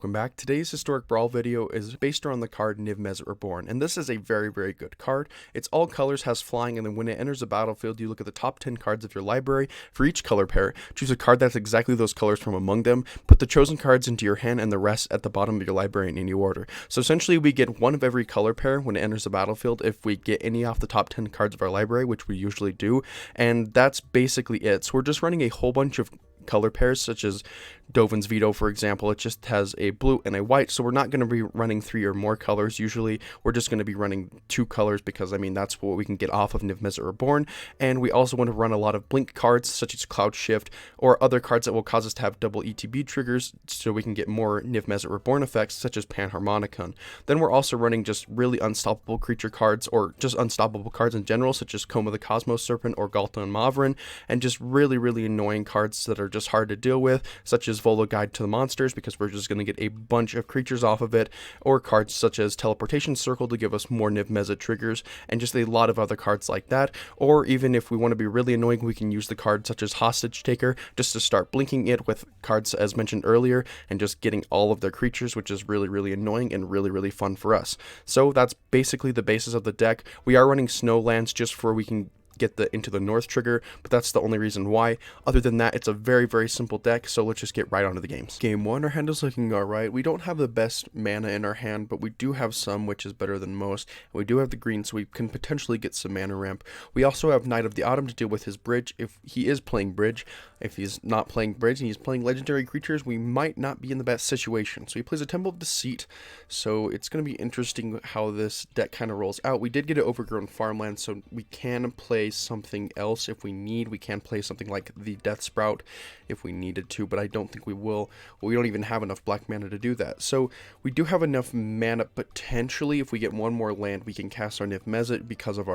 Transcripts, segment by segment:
welcome back. Today's Historic Brawl video is based around the card Mizzet Reborn, and this is a very good card. It's all colors, has flying, and then when it enters the battlefield, you look at the top 10 cards of your library. For each color pair, choose a card that's exactly those colors from among them, put the chosen cards into your hand, and the rest at the bottom of your library in any order. So essentially, we get one of every color pair when it enters the battlefield if we get any off the top 10 cards of our library, which we usually do, and that's basically it. So we're just running a whole bunch of color pairs, such as Dovin's Veto, for example. It just has a blue and a white, so we're not going to be running 3 or more colors. Usually we're just going to be running 2 colors because, I mean, that's what we can get off of Mizzet Reborn. And we also want to run a lot of blink cards, such as Cloud Shift, or other cards that will cause us to have double ETB triggers, so we can get more Mizzet Reborn effects, such as Panharmonicon. Then we're also running just really unstoppable creature cards, or just unstoppable cards in general, such as Coma the Cosmos Serpent or Galta and Mavrin, and just really annoying cards that are just hard to deal with, such as Volo Guide to the Monsters, because we're just going to get a bunch of creatures off of it, or cards such as Teleportation Circle to give us more Mizzet triggers, and just a lot of other cards like that. Or even if we want to be really annoying, we can use the card such as Hostage Taker just to start blinking it with cards as mentioned earlier, and just getting all of their creatures, which is really annoying and really fun for us. So that's basically the basis of the deck. We are running Snowlands just for we can get the Into the North trigger, but that's the only reason why. Other than that, it's a very simple deck, so let's just get right onto the games. Game 1, our hand is looking alright. We don't have the best mana in our hand, but we do have some, which is better than most. And we do have the green, so we can potentially get some mana ramp. We also have Knight of the Autumn to deal with his bridge if he is playing bridge. If he's not playing bridge and he's playing legendary creatures, we might not be in the best situation. So he plays a Temple of Deceit, so it's going to be interesting how this deck kind of rolls out. We did get an Overgrown Farmland, so we can play something else if we need. We can play something like the Death Sprout if we needed to, but I don't think we will. We don't even have enough black mana to do that. So we do have enough mana potentially. If we get one more land, we can cast our Mizzet because of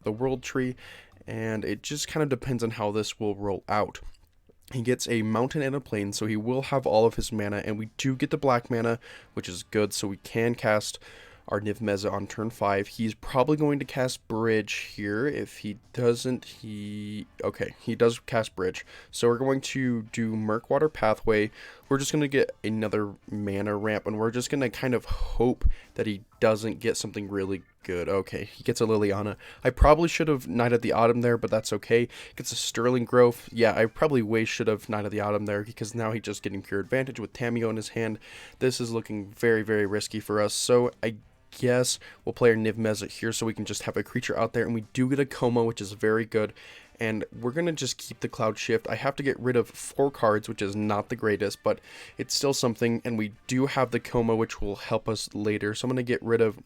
the World Tree, and it just kind of depends on how this will roll out. He gets a mountain and a plain, so he will have all of his mana, and we do get the black mana, which is good, so we can cast our Mizzet on turn 5. He's probably going to cast Bridge here. If he doesn't, okay, he does cast Bridge. So we're going to do Murkwater Pathway. We're just going to get another mana ramp, and we're just going to kind of hope that he doesn't get something really good. Okay, he gets a Liliana. I probably should have Knight of the Autumn there, but that's okay. Gets a Sterling Growth. Yeah, I probably way should have Knight of the Autumn there, because now he's just getting pure advantage with Tamiyo in his hand. This is looking very risky for us, so I guess we'll play our Mizzet here so we can just have a creature out there, and we do get a Coma, which is very good, and we're going to just keep the Cloud Shift. I have to get rid of 4 cards, which is not the greatest, but it's still something, and we do have the Coma, which will help us later, so I'm going to get rid of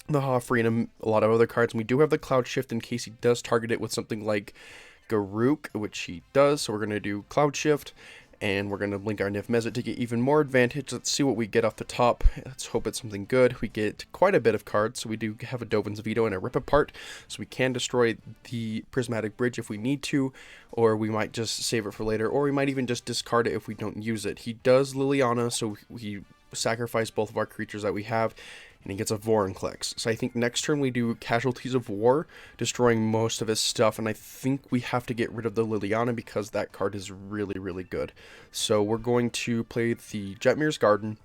the Hoffrey and a lot of other cards, and we do have the Cloud Shift in case he does target it with something like Garruk, which he does, so we're going to do Cloud Shift, and we're going to blink our Mizzet to get even more advantage. Let's see what we get off the top. Let's hope it's something good. We get quite a bit of cards, so we do have a Dovin's Veto and a Rip Apart, so we can destroy the Prismatic Bridge if we need to, or we might just save it for later, or we might even just discard it if we don't use it. He does Liliana, so we sacrifice both of our creatures that we have, and he gets a Vorinclex. So I think next turn we do Casualties of War, destroying most of his stuff, and I think we have to get rid of the Liliana because that card is really good. So we're going to play the Jetmir's Garden,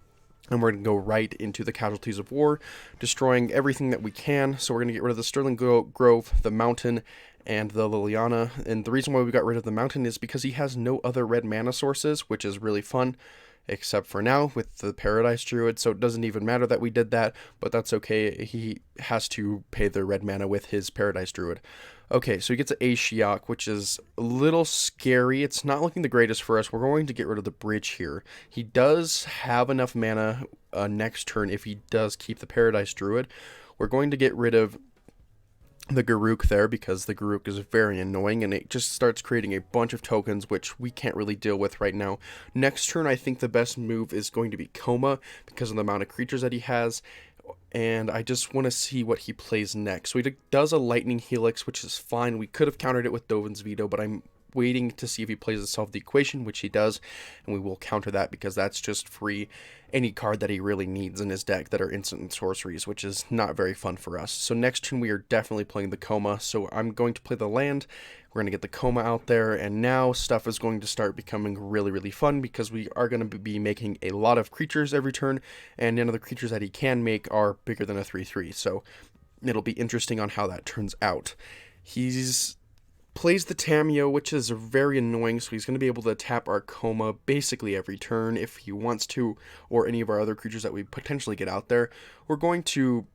and we're going to go right into the Casualties of War, destroying everything that we can. So we're going to get rid of the Sterling Grove, the Mountain, and the Liliana. And the reason why we got rid of the Mountain is because he has no other red mana sources, which is really fun, except for now with the Paradise Druid, so it doesn't even matter that we did that, but that's okay. He has to pay the red mana with his Paradise Druid. Okay, so he gets an Ashiok, which is a little scary. It's not looking the greatest for us. We're going to get rid of the bridge here. He does have enough mana next turn if he does keep the Paradise Druid. We're going to get rid of the Garruk there because the Garruk is very annoying, and it just starts creating a bunch of tokens which we can't really deal with right now. Next turn, I think the best move is going to be Coma because of the amount of creatures that he has, and I just want to see what he plays next. So he does a Lightning Helix, which is fine. We could have countered it with Dovin's Veto, but I'm waiting to see if he plays to solve the equation, which he does, and we will counter that because that's just free any card that he really needs in his deck that are instant and sorceries, which is not very fun for us. So next turn we are definitely playing the Coma, so I'm going to play the land. We're going to get the Coma out there, and now stuff is going to start becoming really, really fun because we are going to be making a lot of creatures every turn, and none of the creatures that he can make are bigger than a 3/3, so it'll be interesting on how that turns out. He's plays the Tamiyo, which is very annoying, so he's going to be able to tap our Coma basically every turn if he wants to, or any of our other creatures that we potentially get out there. We're going to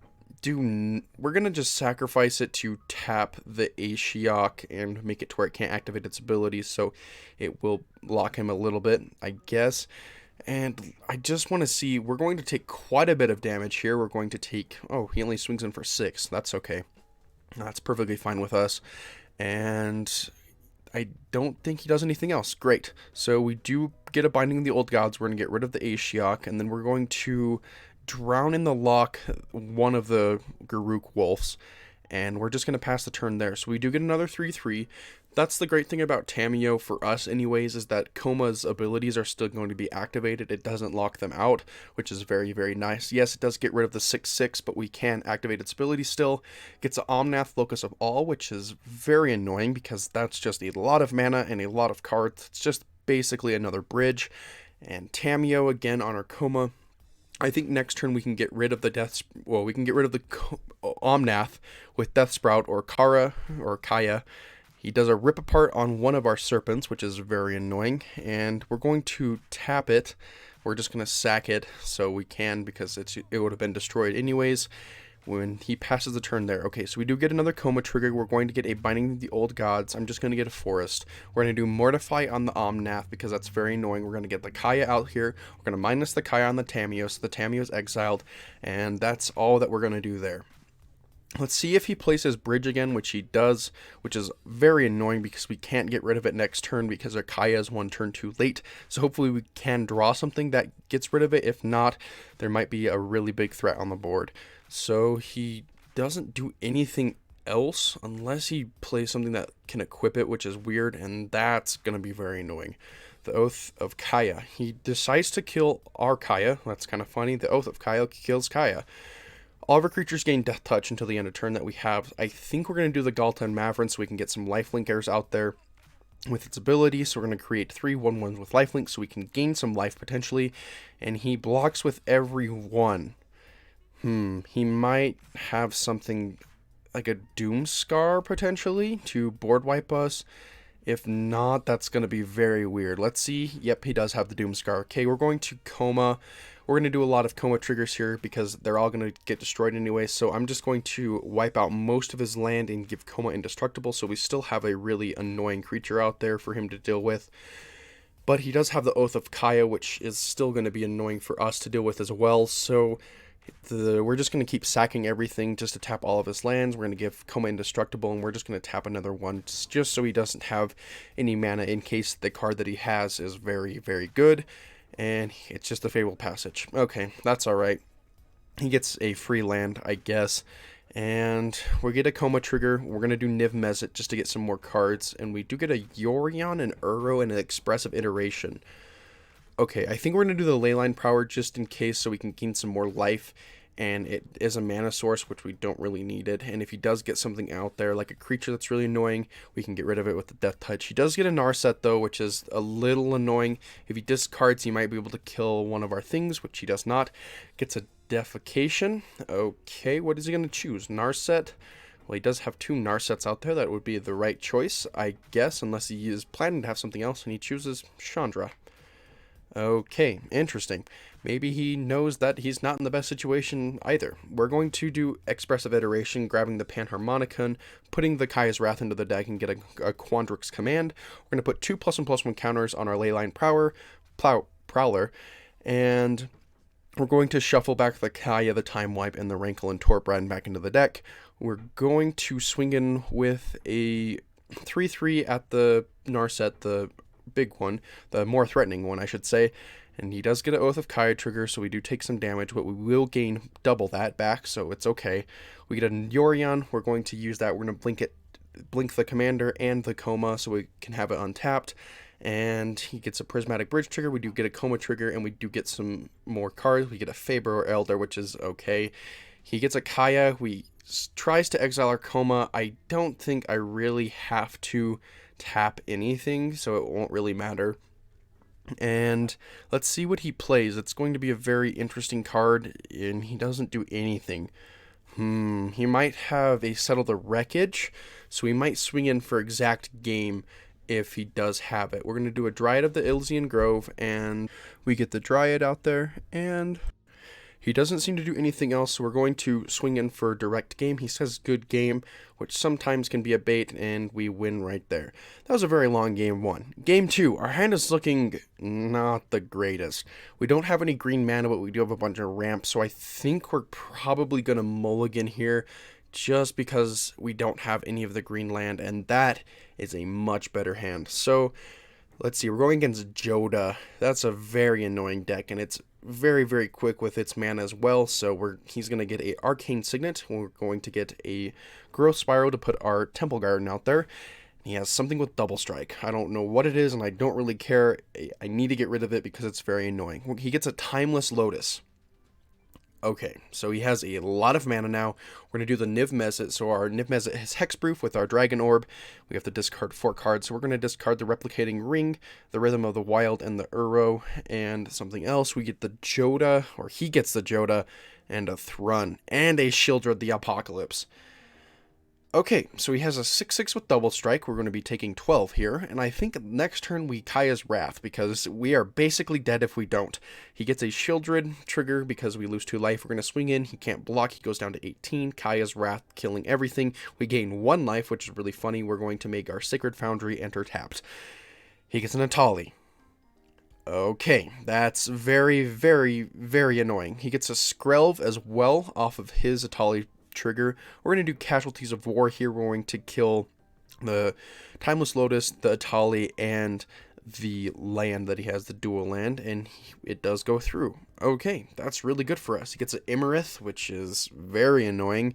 just sacrifice it to tap the Ashiok and make it to where it can't activate its abilities, so it will lock him a little bit, I guess. And I just want to see, we're going to take quite a bit of damage here. We're going to take, oh, he only swings in for 6. That's okay. That's perfectly fine with us. And I don't think he does anything else. Great. So we do get a Binding of the Old Gods. We're going to get rid of the Ashiok, and then we're going to drown in the lock one of the Garruk Wolves, and we're just going to pass the turn there. So we do get another 3/3. That's the great thing about Tamiyo for us anyways, is that Coma's abilities are still going to be activated. It doesn't lock them out, which is very, very nice. Yes, it does get rid of the 6/6, but we can activate its ability still. Gets an Omnath, Locus of All, which is very annoying because that's just a lot of mana and a lot of cards. It's just basically another bridge. And Tamiyo again on our Coma. I think next turn we can get rid of the we can get rid of the Omnath with Death Sprout or Kaya. He does a Rip Apart on one of our Serpents, which is very annoying, and we're going to tap it. We're just going to sack it so we can, because it would have been destroyed anyways when he passes the turn there. Okay, so we do get another Coma trigger. We're going to get a Binding of the Old Gods. I'm just going to get a Forest. We're going to do Mortify on the Omnath because that's very annoying. We're going to get the Kaya out here. We're going to minus the Kaya on the Tamiyo, so the Tamiyo is exiled, and that's all that we're going to do there. Let's see if he plays bridge again, which he does, which is very annoying because we can't get rid of it next turn because our Kaya is one turn too late. So hopefully we can draw something that gets rid of it. If not, there might be a really big threat on the board. So he doesn't do anything else unless he plays something that can equip it, which is weird, and that's going to be very annoying. The Oath of Kaya. He decides to kill our Kaya. That's kind of funny. The Oath of Kaya kills Kaya. All of our creatures gain Death Touch until the end of turn that we have. I think we're going to do the Galta and Mavrin so we can get some lifelink heirs out there with its ability. So we're going to create 3 1/1s with lifelink so we can gain some life potentially. And he blocks with every one. He might have something like a Doom Scar potentially to board wipe us. If not, that's going to be very weird. Let's see. Yep, he does have the Doom Scar. Okay, we're going to Coma. We're going to do a lot of Coma triggers here because they're all going to get destroyed anyway. So I'm just going to wipe out most of his land and give Coma indestructible. So we still have a really annoying creature out there for him to deal with. But he does have the Oath of Kaya, which is still going to be annoying for us to deal with as well. So we're just going to keep sacking everything just to tap all of his lands. We're going to give Coma indestructible, and we're just going to tap another one just so he doesn't have any mana in case the card that he has is very, very good. And it's just a Fable Passage. Okay, that's alright. He gets a free land, I guess. And we get a Coma trigger. We're going to do Niv Mizzet just to get some more cards. And we do get a Yorion, an Uro, and an Expressive Iteration. Okay, I think we're going to do the Leyline Prowler just in case so we can gain some more life. And it is a mana source, which we don't really need it. And if he does get something out there, like a creature that's really annoying, we can get rid of it with the Death Touch. He does get a Narset, though, which is a little annoying. If he discards, he might be able to kill one of our things, which he does not. Gets a Defecation. Okay, what is he going to choose? Narset? Well, he does have 2 Narsets out there. That would be the right choice, I guess, unless he is planning to have something else and he chooses Chandra. Okay, interesting. Maybe he knows that he's not in the best situation either. We're going to do Expressive Iteration, grabbing the Panharmonicon, putting the Kaya's Wrath into the deck and get a Quandrix Command. We're going to put 2 +1/+1 counters on our Leyline Prowler, and we're going to shuffle back the Kaya, the Time Wipe, and the Rankle and Torbrand back into the deck. We're going to swing in with a 3/3 at the Narset, the big one, the more threatening one, I should say. And he does get an Oath of Kaya trigger, so we do take some damage, but we will gain double that back, so it's okay. We get a Yorion. We're going to use that. We're going to blink it blink the commander and the coma so we can have it untapped. And he gets a prismatic bridge trigger. We do get a coma trigger, and we do get some more cards. We get a Faber or Elder, which is okay. He gets a Kaya. We tries to exile our coma. I don't think I really have to tap anything, so it won't really matter. And let's see what he plays. It's going to be a very interesting card, and he doesn't do anything. He might have a Settle the Wreckage, so he might swing in for exact game if he does have it. We're going to do a Dryad of the Elysian Grove, and we get the Dryad out there, and he doesn't seem to do anything else, so we're going to swing in for direct game. He says good game, which sometimes can be a bait, and we win right there. That was a very long game 1. Game 2, our hand is looking not the greatest. We don't have any green mana, but we do have a bunch of ramps, so I think we're probably going to mulligan here just because we don't have any of the green land, and that is a much better hand. So let's see, we're going against Joda. That's a very annoying deck, and it's very, very quick with its mana as well. So he's going to get a Arcane Signet. We're going to get a Growth Spiral to put our Temple Garden out there. He has something with Double Strike. I don't know what it is, and I don't really care. I need to get rid of it because it's very annoying. He gets a Timeless Lotus. Okay, so he has a lot of mana now. We're going to do the Niv Mizzet. So our Niv Mizzet is Hexproof with our Dragon Orb. We have to discard 4 cards. So we're going to discard the Replicating Ring, the Rhythm of the Wild, and the Uro, and something else. We get the Joda, or he gets the Joda, and a Thrun, and a Shieldred of the Apocalypse. Okay, so he has a 6/6 with Double Strike. We're going to be taking 12 here, and I think next turn we Kaya's Wrath, because we are basically dead if we don't. He gets a Shieldred trigger because we lose 2 life. We're going to swing in. He can't block. He goes down to 18. Kaya's Wrath killing everything. We gain 1 life, which is really funny. We're going to make our Sacred Foundry enter tapped. He gets an Atali. Okay, that's very, very, very annoying. He gets a Skrelv as well off of his Atali trigger. We're going to do Casualties of War here. We're going to kill the Timeless Lotus, the Atali, and the land that he has, the dual land, and it does go through. Okay, that's really good for us. He gets an Imarith, which is very annoying,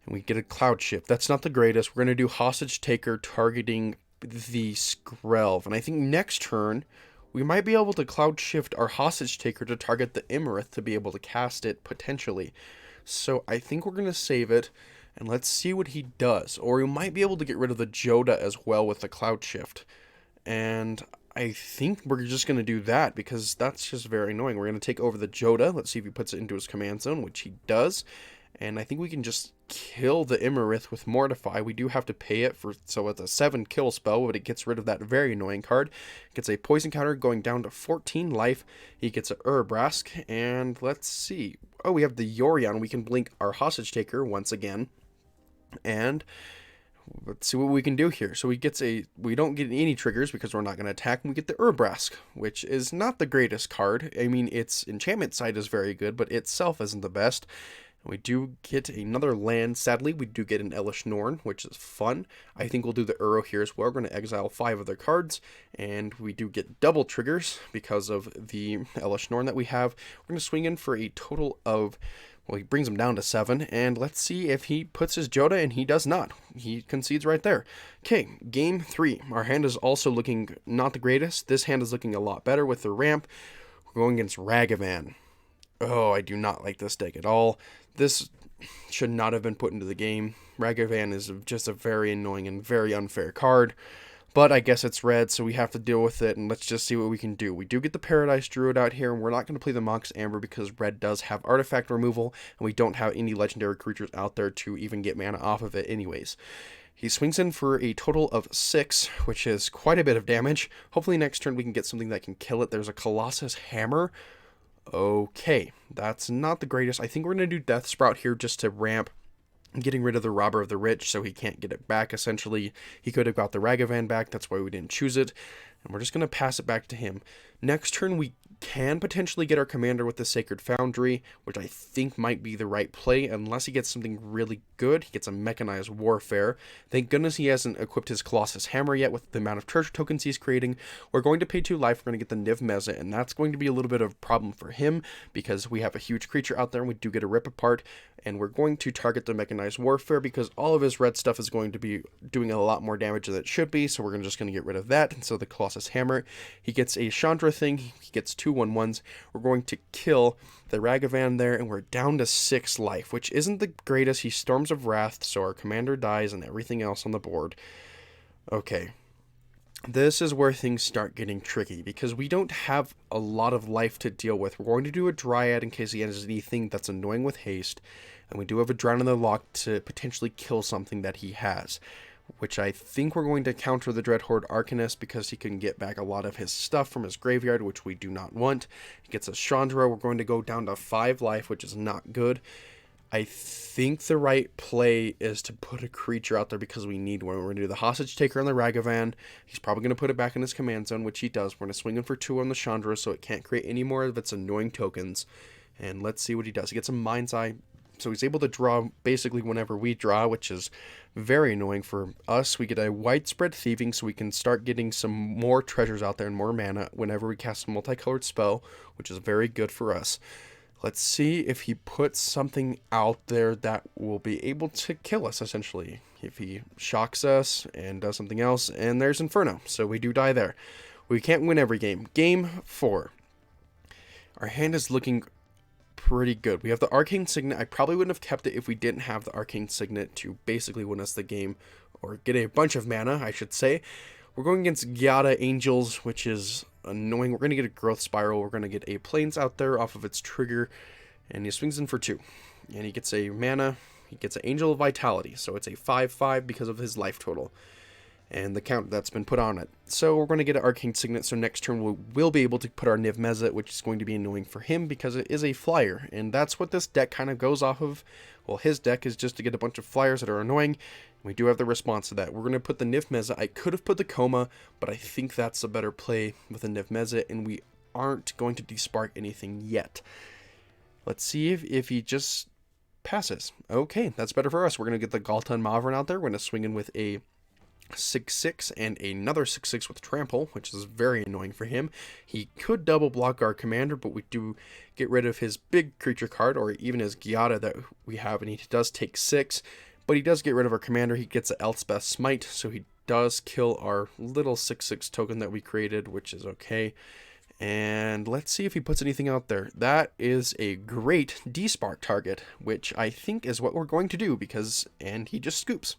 and we get a Cloud Shift. That's not the greatest. We're going to do Hostage Taker targeting the Skrelv, and I think next turn we might be able to Cloud Shift our Hostage Taker to target the Imarith to be able to cast it potentially. So I think we're going to save it, and let's see what he does. Or we might be able to get rid of the Joda as well with the Cloud Shift. And I think we're just going to do that, because that's just very annoying. We're going to take over the Joda. Let's see if he puts it into his command zone, which he does. And I think we can just kill the Imarith with Mortify. We do have to pay it, so it's a 7 kill spell, but it gets rid of that very annoying card. Gets a poison counter going down to 14 life. He gets a Urabrask, and let's see. Oh, we have the Yorion. We can blink our Hostage Taker once again. And let's see what we can do here. So we don't get any triggers because we're not going to attack, and we get the Urabrask, which is not the greatest card. I mean, its enchantment side is very good, but itself isn't the best. We do get another land. Sadly, we do get an Elesh Norn, which is fun. I think we'll do the Uro here as well. We're going to exile 5 other cards, and we do get double triggers because of the Elesh Norn that we have. We're going to swing in for a total of, well, he brings him down to 7, and let's see if he puts his Joda, and he does not. He concedes right there. Okay, game 3. Our hand is also looking not the greatest. This hand is looking a lot better with the ramp. We're going against Ragavan. Oh, I do not like this deck at all. This should not have been put into the game. Ragavan is just a very annoying and very unfair card. But I guess it's red, so we have to deal with it, and let's just see what we can do. We do get the Paradise Druid out here, and we're not going to play the Mox Amber because red does have artifact removal, and we don't have any legendary creatures out there to even get mana off of it anyways. He swings in for a total of 6, which is quite a bit of damage. Hopefully next turn we can get something that can kill it. There's a Colossus Hammer. Okay, that's not the greatest. I think we're going to do Death Sprout here just to ramp, getting rid of the Robber of the Rich so he can't get it back, essentially. He could have got the Ragavan back, that's why we didn't choose it. And we're just going to pass it back to him. Next turn, we can potentially get our commander with the Sacred Foundry, which I think might be the right play, unless he gets something really good. He gets a Mechanized Warfare. Thank goodness he hasn't equipped his Colossus Hammer yet with the amount of treasure tokens he's creating. We're going to pay 2 life, we're going to get the Niv Mizzet, and that's going to be a little bit of a problem for him, because we have a huge creature out there, and we do get a Rip Apart, and we're going to target the Mechanized Warfare, because all of his red stuff is going to be doing a lot more damage than it should be, so we're just going to get rid of that. And so the Colossus Hammer, he gets a Chandra thing, he gets 2 1/1s. We're going to kill the Ragavan there, and we're down to 6 life, which isn't the greatest. He Storms of Wrath, so our commander dies and everything else on the board. Okay. This is where things start getting tricky, because we don't have a lot of life to deal with. We're going to do a Dryad in case he has anything that's annoying with haste, and we do have a Drown in the Loch to potentially kill something that he has, which I think we're going to counter the Dreadhorde Arcanist because he can get back a lot of his stuff from his graveyard, which we do not want. He gets a Chandra. We're going to go down to 5 life, which is not good. I think the right play is to put a creature out there because we need one. We're going to do the Hostage Taker on the Ragavan. He's probably going to put it back in his command zone, which he does. We're going to swing him for 2 on the Chandra so it can't create any more of its annoying tokens. And let's see what he does. He gets a Mind's Eye. So he's able to draw basically whenever we draw, which is very annoying for us. We get a Widespread Thieving so we can start getting some more treasures out there and more mana whenever we cast a multicolored spell, which is very good for us. Let's see if he puts something out there that will be able to kill us, essentially. If he shocks us and does something else, and there's Inferno, so we do die there. We can't win every game. Game 4. Our hand is looking pretty good. We have the Arcane Signet. I probably wouldn't have kept it if we didn't have the Arcane Signet to basically win us the game, or get a bunch of mana, I should say. We're going against Gyada Angels, which is annoying. We're going to get a Growth Spiral. We're going to get a Plains out there off of its trigger, and he swings in for 2. And he gets a mana. He gets an Angel of Vitality, so it's a 5/5 because of his life total and the count that's been put on it. So we're going to get an Arcane Signet, so next turn we'll be able to put our Niv Mizzet, which is going to be annoying for him because it is a flyer, and that's what this deck kind of goes off of. Well, his deck is just to get a bunch of flyers that are annoying. We do have the response to that. We're going to put the Niv Mizzet. I could have put the Coma, but I think that's a better play with the Niv Mizzet, and we aren't going to despark anything yet. Let's see if he just passes. Okay, that's better for us. We're going to get the Galta and Maverin out there. We're going to swing in with a 6/6 and another 6/6 with Trample, which is very annoying for him. He could double block our commander, but we do get rid of his big creature card, or even his Gyada that we have, and he does take 6, but he does get rid of our commander. He gets an Elspeth Smite, so he does kill our little 6/6 token that we created, which is okay. And let's see if he puts anything out there. That is a great despark target, which I think is what we're going to do, and he just scoops.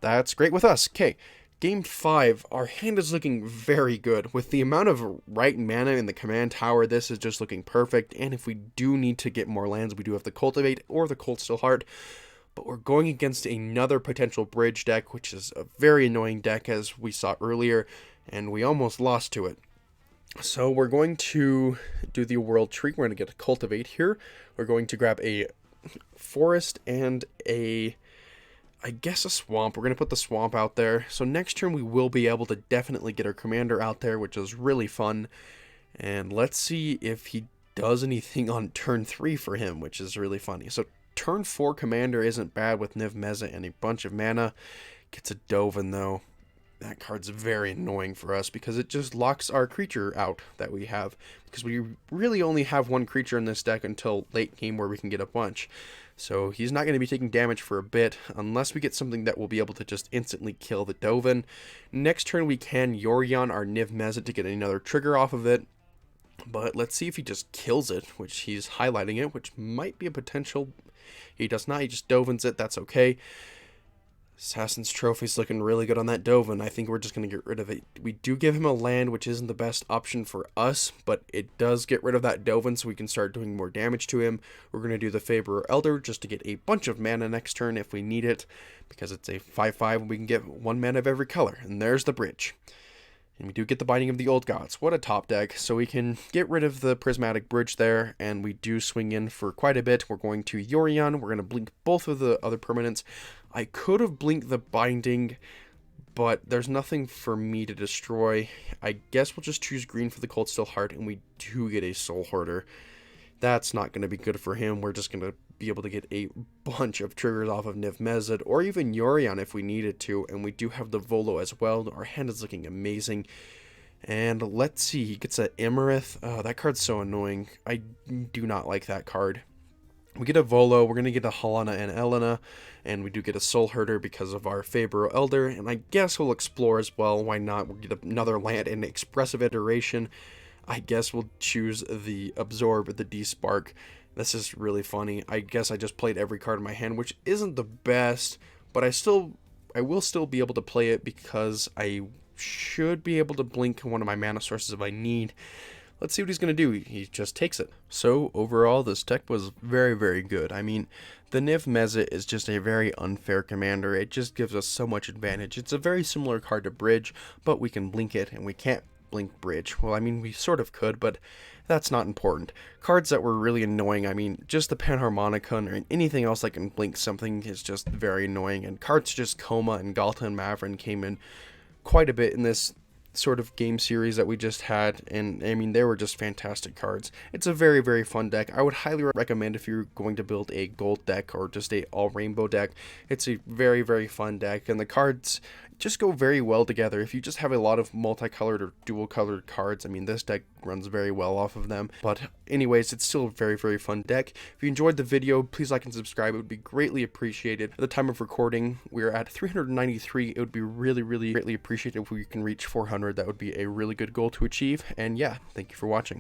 That's great with us. Okay, game 5. Our hand is looking very good. With the amount of right mana in the command tower, this is just looking perfect. And if we do need to get more lands, we do have the Cultivate or the Cold Steel Heart. But we're going against another potential bridge deck, which is a very annoying deck, as we saw earlier, and we almost lost to it. So we're going to do the World Tree. We're going to get a Cultivate here. We're going to grab a Forest and I guess a Swamp. We're going to put the Swamp out there. So next turn we will be able to definitely get our commander out there, which is really fun. And let's see if he does anything on turn 3 for him, which is really funny. So turn 4 commander isn't bad with Niv Mizzet and a bunch of mana. Gets a Dovin though. That card's very annoying for us because it just locks our creature out that we have. Because we really only have one creature in this deck until late game where we can get a bunch. So he's not going to be taking damage for a bit unless we get something that will be able to just instantly kill the Dovin. Next turn we can Yorion our Niv Mizzet to get another trigger off of it. But let's see if he just kills it, which he's highlighting it, which might be a potential. He does not, he just Dovins it, that's okay. Assassin's Trophy's looking really good on that Dovin. I think we're just going to get rid of it. We do give him a land, which isn't the best option for us, but it does get rid of that Dovin so we can start doing more damage to him. We're going to do the Faber Elder just to get a bunch of mana next turn if we need it, because it's a 5/5 and we can get 1 mana of every color. And there's the bridge. And we do get the Binding of the Old Gods. What a top deck. So we can get rid of the Prismatic Bridge there, and we do swing in for quite a bit. We're going to Yorion. We're going to blink both of the other permanents. I could have blinked the Binding, but there's nothing for me to destroy. I guess we'll just choose green for the Cold Steel Heart, and we do get a Soul Hoarder. That's not going to be good for him. We're just going to be able to get a bunch of triggers off of Mizzet, or even Yorion if we needed to, and we do have the Volo as well. Our hand is looking amazing. And let's see, he gets an Emerith. Oh, that card's so annoying. I do not like that card. We get a Volo, we're going to get a Helena and Elena, and we do get a Soul Herder because of our Fabro Elder, and I guess we'll explore as well. Why not? We'll get another land and Expressive Iteration. I guess we'll choose the Absorb, the D-Spark. This is really funny. I guess I just played every card in my hand, which isn't the best, but I will still be able to play it because I should be able to blink one of my mana sources if I need. Let's see what he's going to do. He just takes it. So overall, this deck was very, very good. I mean, the Niv Mizzet is just a very unfair commander. It just gives us so much advantage. It's a very similar card to Bridge, but we can blink it, and we can't blink Bridge. Well, I mean, we sort of could, but that's not important. Cards that were really annoying, I mean, just the Panharmonicon or anything else that can blink something is just very annoying. And cards just Coma and Galta and Mavrin came in quite a bit in this sort of game series that we just had, and I mean, they were just fantastic cards. It's a very, very fun deck. I would highly recommend if you're going to build a gold deck or just a all rainbow deck. It's a very, very fun deck, and the cards just go very well together. If you just have a lot of multicolored or dual colored cards, I mean, this deck runs very well off of them. But anyways, it's still a very, very fun deck. If you enjoyed the video, please like and subscribe. It would be greatly appreciated. At the time of recording, we're at 393. It would be really, really greatly appreciated if we can reach 400. That would be a really good goal to achieve. And yeah, thank you for watching.